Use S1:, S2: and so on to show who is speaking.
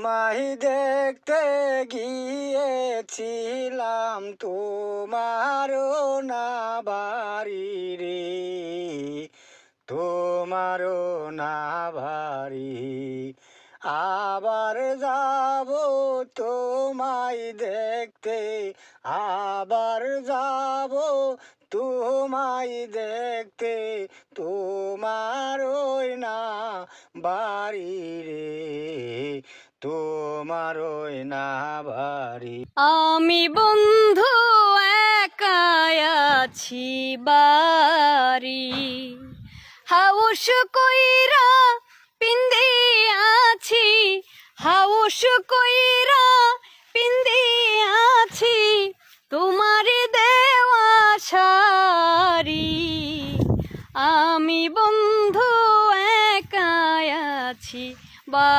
S1: তোমায় দেখতে গিয়েছিলাম তোমারও না বাড়ি রে, তোমারও না বাড়ি। আবার যাব তোমায় দেখতে, আবার যাব তোমায় দেখতে, তোমারই না বাড়ি রে, তোমারই না বাড়ি।
S2: আমি বন্ধু একাই আছি বাড়ি, হাউস কইরা পিন্দি আছি, হাউস কইরা পিন্দি আছি তোমারি দেওয়া শাড়ি। আমি বন্ধু একাই আছি বা